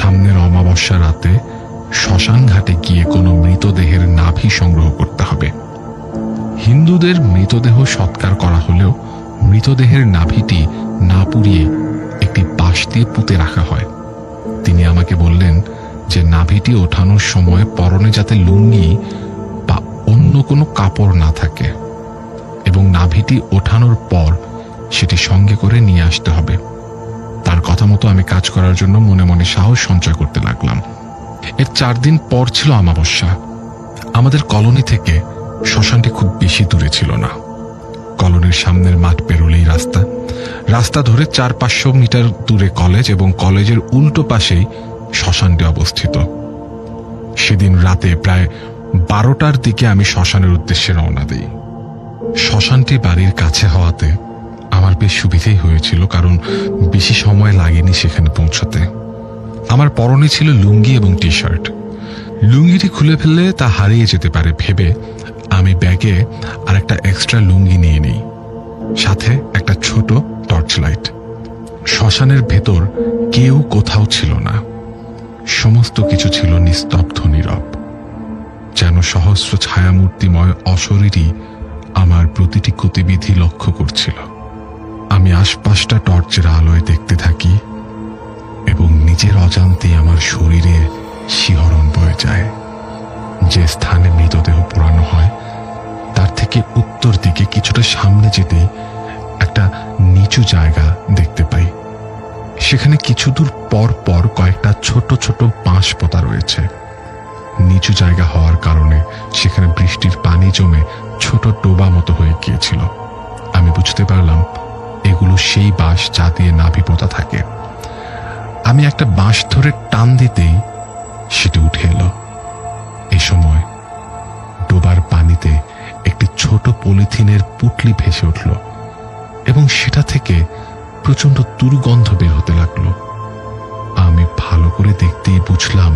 সামনের অমাবস্যা রাতে শ্মশান ঘাটে গিয়ে কোনো মৃতদেহের নাভি সংগ্রহ করতে হবে। হিন্দুদের মৃতদেহ সৎকার করা হলেও মৃতদেহের নাভিটি না পুড়িয়ে একটি বাঁশ দিয়ে পুঁতে রাখা হয়। তিনি আমাকে বললেন যে নাভিটি ওঠানোর সময় পরনে যাতে লুঙ্গি বা অন্য কোনো কাপড় না থাকে এবং নাভিটি ওঠানোর পর সেটি সঙ্গে করে নিয়ে আসতে হবে। তার কথা মতো আমি কাজ করার জন্য মনে মনে সাহস সঞ্চয় করতে লাগলাম। এর 4 দিন পর ছিল অমাবস্যা। আমাদের কলোনি থেকে শ্মশানটি খুব বেশি দূরে ছিল না। কলোনির সামনের মাঠ পেরোলেই রাস্তা ধরে 400-500 মিটার দূরে কলেজ এবং কলেজের উল্টো পাশেই শ্মশানটি অবস্থিত। সেদিন রাতে প্রায় 12টার দিকে আমি শ্মশানের উদ্দেশ্যে রওনা দিই। শ্মশানটি বাড়ির কাছে হওয়াতে আমার বেশ সুবিধেই হয়েছিল, কারণ বেশি সময় লাগেনি সেখানে পৌঁছতে। আমার পরনে ছিল লুঙ্গি এবং টি শার্ট। লুঙ্গিটি খুলে ফেললে তা হারিয়ে যেতে পারে ভেবে আমি ব্যাগে আর একটা এক্সট্রা লুঙ্গি নিয়ে নিই, সাথে একটা ছোট টর্চ লাইট। শ্মশানের ভেতর কেউ কোথাও ছিল না। সমস্ত কিছু ছিল নিস্তব্ধ নীরব, যেন সহস্র ছায়ামূর্তিময় অশরীরই আমার প্রতিটি গতিবিধি লক্ষ্য করছিল। আমি আশপাশটা টর্চের আলোয় দেখতে থাকি এবং নিজের অজান্তেই আমার শরীরে শিহরণ বয়ে যায়। যে স্থানে মৃতদেহ পোড়ানো হয় তার থেকে উত্তর দিকে কিছুটা সামনে যেতেই একটা নিচু জায়গা দেখতে পাই। সেখানে কিছু দূর পর পর কয়েকটা ছোট ছোট বাঁশ পোতা রয়েছে। নিচু জায়গা হওয়ার কারণে সেখানে বৃষ্টির পানি জমে ছোট ডোবা মতো হয়ে গিয়েছিল। আমি বুঝতে পারলাম এগুলো সেই বাঁশ যা দিয়ে নাভি পোতা থাকে। আমি একটা বাঁশ ধরে টান দিতেই সেটি উঠে এলো। এ সময় ডোবার পানিতে একটি ছোট পলিথিনের পুটলি ভেসে উঠল এবং সেটা থেকে প্রচন্ড দুর্গন্ধ বের হতে লাগলো। আমি ভালো করে দেখতেই বুঝলাম